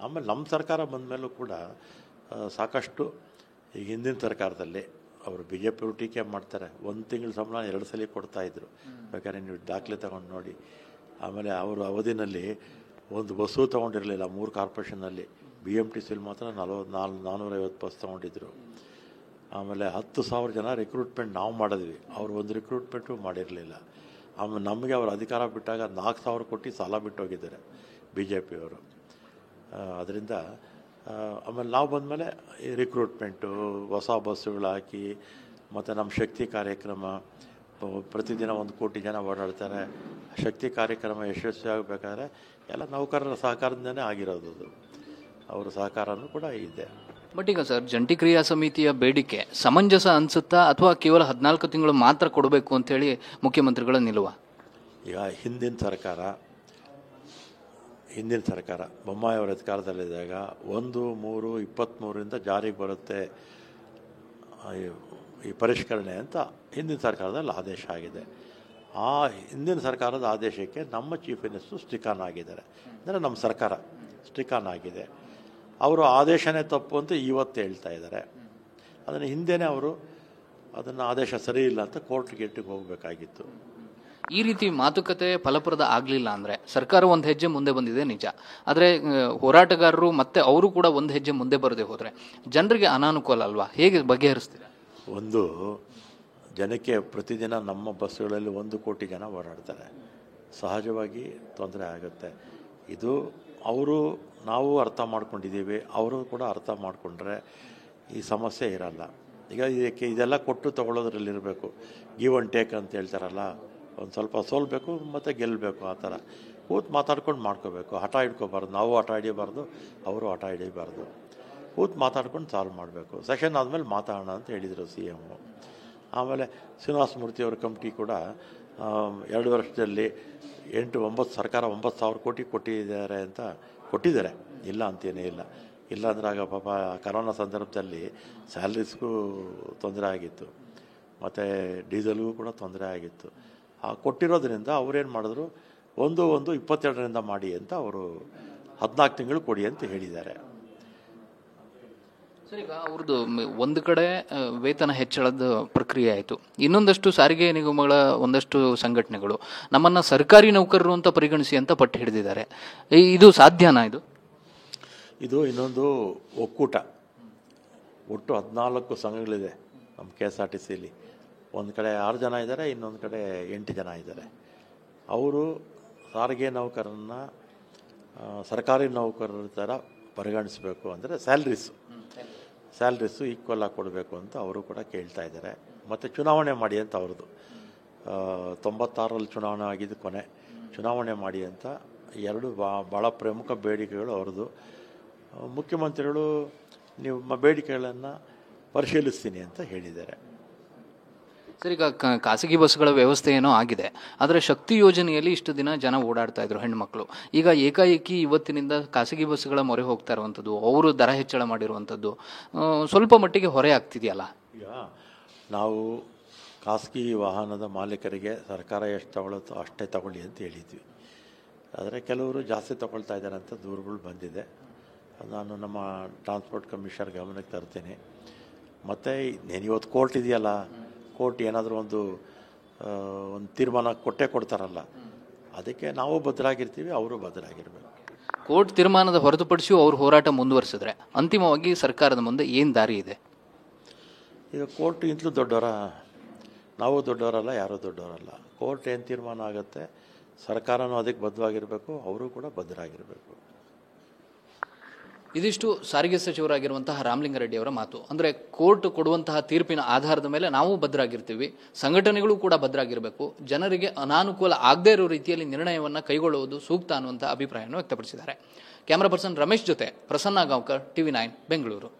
ಆಮೇಲೆ ನಮ್ಮ ಸರ್ಕಾರ ಬಂದ ಮೇಲೂ ಕೂಡ ಸಾಕಷ್ಟು ಈಗ ಹಿಂದಿನ ಸರ್ಕಾರದಲ್ಲಿ ಅವರು ಬಿ ಜೆ ಪಿಯವರು ಟೀಕೆ ಮಾಡ್ತಾರೆ, 1 ತಿಂಗಳ ಸಂಬಳ 2 ಸಲ ಕೊಡ್ತಾಯಿದ್ರು, ಬೇಕಾದ್ರೆ ನೀವು ದಾಖಲೆ ತಗೊಂಡು ನೋಡಿ. ಆಮೇಲೆ ಅವರು ಅವಧಿನಲ್ಲಿ ಒಂದು ಬಸ್ಸು ತೊಗೊಂಡಿರಲಿಲ್ಲ 3 ಕಾರ್ಪೊರೇಷನ್ನಲ್ಲಿ, BMTCಲಿ ಮಾತ್ರ 450 ಬಸ್ ತೊಗೊಂಡಿದ್ರು. ಆಮೇಲೆ 10,000 ಜನ ರಿಕ್ರೂಟ್ಮೆಂಟ್ ನಾವು ಮಾಡಿದ್ವಿ, ಅವರು ಒಂದು ರಿಕ್ರೂಟ್ಮೆಂಟು ಮಾಡಿರಲಿಲ್ಲ. ಆಮೇಲೆ ನಮಗೆ ಅವರು ಅಧಿಕಾರ ಬಿಟ್ಟಾಗ 4,000 ಕೋಟಿ ಸಾಲ ಬಿಟ್ಟು ಹೋಗಿದ್ದಾರೆ BJP ಅವರು. ಅದರಿಂದ ಆಮೇಲೆ ನಾವು ಬಂದಮೇಲೆ ಈ ರಿಕ್ರೂಟ್ಮೆಂಟು, ಹೊಸ ಬಸ್ಸುಗಳು ಹಾಕಿ, ಮತ್ತು ನಮ್ಮ ಶಕ್ತಿ ಕಾರ್ಯಕ್ರಮ, ಪ್ರತಿದಿನ 1 ಕೋಟಿ ಜನ ಓಡಾಡ್ತಾರೆ. ಶಕ್ತಿ ಕಾರ್ಯಕ್ರಮ ಯಶಸ್ವಿ ಆಗಬೇಕಾದ್ರೆ ಎಲ್ಲ ನೌಕರರ ಸಹಕಾರದಿಂದನೇ ಆಗಿರೋದು. ಅದು ಅವರ ಸಹಕಾರನೂ ಕೂಡ ಇದೆ. ಬಟ್ ಈಗ ಸರ್, ಜಂಟಿ ಕ್ರಿಯಾ ಸಮಿತಿಯ ಬೇಡಿಕೆ ಸಮಂಜಸ ಅನಿಸುತ್ತಾ ಅಥವಾ ಕೇವಲ 14 ತಿಂಗಳು ಮಾತ್ರ ಕೊಡಬೇಕು ಅಂತೇಳಿ ಮುಖ್ಯಮಂತ್ರಿಗಳ ನಿಲುವ? ಈಗ ಹಿಂದಿನ ಸರ್ಕಾರ ಬೊಮ್ಮಾಯಿಯವರ ಅಧಿಕಾರದಲ್ಲಿದ್ದಾಗ 1/3/23 ಜಾರಿಗೆ ಬರುತ್ತೆ ಈ ಪರಿಷ್ಕರಣೆ ಅಂತ ಹಿಂದಿನ ಸರ್ಕಾರದಲ್ಲಿ ಆದೇಶ ಆಗಿದೆ. ಆ ಹಿಂದಿನ ಸರ್ಕಾರದ ಆದೇಶಕ್ಕೆ ನಮ್ಮ ಚೀಫ್ ಮಿನಿಸ್ಟರ್ ಸ್ಟಿಕಾನ್ ಆಗಿದ್ದಾರೆ, ಅಂದರೆ ನಮ್ಮ ಸರ್ಕಾರ ಸ್ಟಿಕಾನ್ ಆಗಿದೆ. ಅವರು ಆದೇಶನೇ ತಪ್ಪು ಅಂತ ಇವತ್ತು ಹೇಳ್ತಾ ಇದ್ದಾರೆ. ಅದನ್ನು ಹಿಂದೆನೇ ಅವರು ಅದನ್ನು ಆದೇಶ ಸರಿ ಇಲ್ಲ ಅಂತ ಕೋರ್ಟ್ಗೆ ಹೋಗಬೇಕಾಗಿತ್ತು. ಈ ರೀತಿ ಮಾತುಕತೆ ಫಲಪ್ರದ ಆಗಲಿಲ್ಲ ಅಂದರೆ ಸರ್ಕಾರ ಒಂದು ಹೆಜ್ಜೆ ಮುಂದೆ ಬಂದಿದೆ ನಿಜ, ಆದರೆ ಹೋರಾಟಗಾರರು ಮತ್ತೆ ಅವರು ಕೂಡ ಒಂದು ಹೆಜ್ಜೆ ಮುಂದೆ ಬರದೆ ಹೋದರೆ ಜನರಿಗೆ ಅನಾನುಕೂಲ ಅಲ್ವಾ? ಹೇಗೆ ಬಗೆಹರಿಸ್ತೀರಾ? ಒಂದು ಜನಕ್ಕೆ ಪ್ರತಿದಿನ ನಮ್ಮ ಬಸ್ಸುಗಳಲ್ಲಿ 1 ಕೋಟಿ ಜನ ಓಡಾಡ್ತಾರೆ, ಸಹಜವಾಗಿ ತೊಂದರೆ ಆಗುತ್ತೆ. ಇದು ನಾವು ಅರ್ಥ ಮಾಡ್ಕೊಂಡಿದ್ದೀವಿ, ಅವರು ಕೂಡ ಅರ್ಥ ಮಾಡಿಕೊಂಡ್ರೆ ಈ ಸಮಸ್ಯೆ ಇರಲ್ಲ. ಈಗ ಇದೆಲ್ಲ ಕೊಟ್ಟು ತೊಗೊಳೋದ್ರಲ್ಲಿರಬೇಕು. ಗಿವ್ ಆ್ಯಂಡ್ ಟೇಕ್ ಅಂತ ಹೇಳ್ತಾರಲ್ಲ, ಒಂದು ಸ್ವಲ್ಪ ಸೋಲ್ಬೇಕು ಮತ್ತು ಗೆಲ್ಲಬೇಕು, ಆ ಥರ ಕೂತು ಮಾತಾಡ್ಕೊಂಡು ಮಾಡ್ಕೋಬೇಕು. ಹಠ ಹಿಡ್ಕೋಬಾರ್ದು, ನಾವು ಹಠ ಹಿಡಿಯಬಾರ್ದು, ಅವರು ಹಠ ಹಿಡಿಯಬಾರ್ದು. ಕೂತು ಮಾತಾಡ್ಕೊಂಡು ಸಾಲ್ವ್ ಮಾಡಬೇಕು. ಸೆಷನ್ ಆದಮೇಲೆ ಮಾತಾಡೋಣ ಅಂತ ಹೇಳಿದರು CM. ಆಮೇಲೆ ಶ್ರೀನಿವಾಸ ಮೂರ್ತಿಯವರ ಕಮಿಟಿ ಕೂಡ 2 ವರ್ಷದಲ್ಲಿ 8-9 ಸರ್ಕಾರ 9,000 ಕೋಟಿ ಕೊಟ್ಟಿದ್ದಾರೆ, ಇಲ್ಲ ಅಂತೇನೇ ಇಲ್ಲ. ಇಲ್ಲಾಂದ್ರೆ ಆಗ ಪಾಪ ಕರೋನಾ ಸಂದರ್ಭದಲ್ಲಿ ಸ್ಯಾಲ್ರೀಸ್ಗೂ ತೊಂದರೆ ಆಗಿತ್ತು, ಮತ್ತು ಡೀಸೆಲ್ಗೂ ಕೂಡ ತೊಂದರೆ ಆಗಿತ್ತು. ಕೊಟ್ಟಿರೋದ್ರಿಂದ ಅವರೇನು ಮಾಡಿದ್ರು, 1/1/22 ಮಾಡಿ ಅಂತ ಅವರು 14 ತಿಂಗಳು ಕೊಡಿ ಅಂತ ಹೇಳಿದ್ದಾರೆ. ಸರ್, ಈಗ ಅವ್ರದ್ದು ಒಂದು ಕಡೆ ವೇತನ ಹೆಚ್ಚಳದ ಪ್ರಕ್ರಿಯೆ ಆಯಿತು, ಇನ್ನೊಂದಷ್ಟು ಸಾರಿಗೆ ನಿಗಮಗಳ ಒಂದಷ್ಟು ಸಂಘಟನೆಗಳು ನಮ್ಮನ್ನು ಸರ್ಕಾರಿ ನೌಕರರು ಅಂತ ಪರಿಗಣಿಸಿ ಅಂತ ಪಟ್ಟು ಹಿಡಿದಿದ್ದಾರೆ. ಇದು ಸಾಧ್ಯನಾ? ಇದು ಇನ್ನೊಂದು ಒಕ್ಕೂಟ, ಒಟ್ಟು 14 ಸಂಘಗಳಿದೆ ನಮ್ಮ KSRTCಲಿ. ಒಂದು ಕಡೆ 6 ಜನ ಇದ್ದಾರೆ, ಇನ್ನೊಂದು ಕಡೆ 8 ಜನ ಇದ್ದಾರೆ. ಅವರು ಸಾರಿಗೆ ನೌಕರನ್ನ ಸರ್ಕಾರಿ ನೌಕರರ ಥರ ಪರಿಗಣಿಸಬೇಕು, ಅಂದರೆ ಸ್ಯಾಲ್ರೀಸು ಈಕ್ವಲ್ ಆಗಿ ಕೊಡಬೇಕು ಅಂತ ಅವರು ಕೂಡ ಕೇಳ್ತಾ ಇದ್ದಾರೆ. ಮತ್ತು ಚುನಾವಣೆ ಮಾಡಿ ಅಂತ ಅವ್ರದ್ದು 96ರಲ್ಲಿ ಚುನಾವಣೆ ಆಗಿದ್ದು, ಕೊನೆ ಚುನಾವಣೆ ಮಾಡಿ ಅಂತ 2 ಭಾಳ ಪ್ರಮುಖ ಬೇಡಿಕೆಗಳು ಅವ್ರದ್ದು. ಮುಖ್ಯಮಂತ್ರಿಗಳು ನಿಮ್ಮ ಬೇಡಿಕೆಗಳನ್ನು ಪರಿಶೀಲಿಸ್ತೀನಿ ಅಂತ ಹೇಳಿದ್ದಾರೆ. ಸರ್, ಈಗ ಖಾಸಗಿ ಬಸ್ಗಳ ವ್ಯವಸ್ಥೆ ಏನೋ ಆಗಿದೆ, ಆದರೆ ಶಕ್ತಿ ಯೋಜನೆಯಲ್ಲಿ ಇಷ್ಟು ದಿನ ಜನ ಓಡಾಡ್ತಾ ಇದ್ರು ಹೆಣ್ಮಕ್ಳು. ಈಗ ಏಕಾಏಕಿ ಇವತ್ತಿನಿಂದ ಖಾಸಗಿ ಬಸ್ಗಳ ಮೊರೆ ಹೋಗ್ತಾ ಇರುವಂಥದ್ದು, ಅವರು ದರ ಹೆಚ್ಚಳ ಮಾಡಿರುವಂಥದ್ದು ಸ್ವಲ್ಪ ಮಟ್ಟಿಗೆ ಹೊರೆ ಆಗ್ತಿದೆಯಲ್ಲ? ಈಗ ನಾವು ಖಾಸಗಿ ವಾಹನದ ಮಾಲೀಕರಿಗೆ ಸರ್ಕಾರ ಎಷ್ಟು ತಗೊಳುತ್ತೋ ಅಷ್ಟೇ ತಗೊಳ್ಳಿ ಅಂತ ಹೇಳಿದ್ವಿ. ಆದರೆ ಕೆಲವರು ಜಾಸ್ತಿ ತಗೊಳ್ತಾ ಇದ್ದಾರೆ ಅಂತ ದೂರುಗಳು ಬಂದಿದೆ. ನಾನು ನಮ್ಮ ಟ್ರಾನ್ಸ್ಪೋರ್ಟ್ ಕಮಿಷನರ್ ಗಮನಕ್ಕೆ ತರ್ತೀನಿ. ಮತ್ತು ಇವತ್ತು ಕೋರ್ಟ್ ಇದೆಯಲ್ಲ, ಕೋರ್ಟ್ ಏನಾದರೂ ಒಂದು ತೀರ್ಮಾನ ಕೊಡ್ತಾರಲ್ಲ, ಅದಕ್ಕೆ ನಾವು ಬದ್ಧರಾಗಿರ್ತೀವಿ, ಅವರು ಬದ್ಧರಾಗಿರ್ಬೇಕು. ಕೋರ್ಟ್ ತೀರ್ಮಾನದ ಹೊರತುಪಡಿಸಿಯೂ ಅವರು ಹೋರಾಟ ಮುಂದುವರಿಸಿದ್ರೆ ಅಂತಿಮವಾಗಿ ಸರ್ಕಾರದ ಮುಂದೆ ಏನು ದಾರಿ ಇದೆ? ಈಗ ಕೋರ್ಟ್ ಇಂತಲೂ ನಾವು ದೊಡ್ಡವರಲ್ಲ, ಯಾರೂ ದೊಡ್ಡವರಲ್ಲ. ಕೋರ್ಟ್ ಏನು ತೀರ್ಮಾನ ಆಗುತ್ತೆ, ಸರ್ಕಾರನೂ ಅದಕ್ಕೆ ಬದ್ಧವಾಗಿರಬೇಕು, ಅವರು ಕೂಡ ಬದ್ಧರಾಗಿರಬೇಕು. ಇದಿಷ್ಟು ಸಾರಿಗೆ ಸಚಿವರಾಗಿರುವಂತಹ ರಾಮಲಿಂಗಾರೆಡ್ಡಿ ಅವರ ಮಾತು. ಅಂದರೆ ಕೋರ್ಟ್ ಕೊಡುವಂತಹ ತೀರ್ಪಿನ ಆಧಾರದ ಮೇಲೆ ನಾವು ಭದ್ರಾಗಿರ್ತೀವಿ, ಸಂಘಟನೆಗಳು ಕೂಡ ಭದ್ರಾಗಿರಬೇಕು, ಜನರಿಗೆ ಅನಾನುಕೂಲ ಆಗದೇ ಇರೋ ರೀತಿಯಲ್ಲಿ ನಿರ್ಣಯವನ್ನು ಕೈಗೊಳ್ಳುವುದು ಸೂಕ್ತ ಅನ್ನುವಂಥ ಅಭಿಪ್ರಾಯವನ್ನು ವ್ಯಕ್ತಪಡಿಸಿದ್ದಾರೆ. ಕ್ಯಾಮರಾ ಪರ್ಸನ್ ರಮೇಶ್ ಜೊತೆ ಪ್ರಸನ್ನ ಗಾಂವ್ಕರ್, TV9 ಬೆಂಗಳೂರು.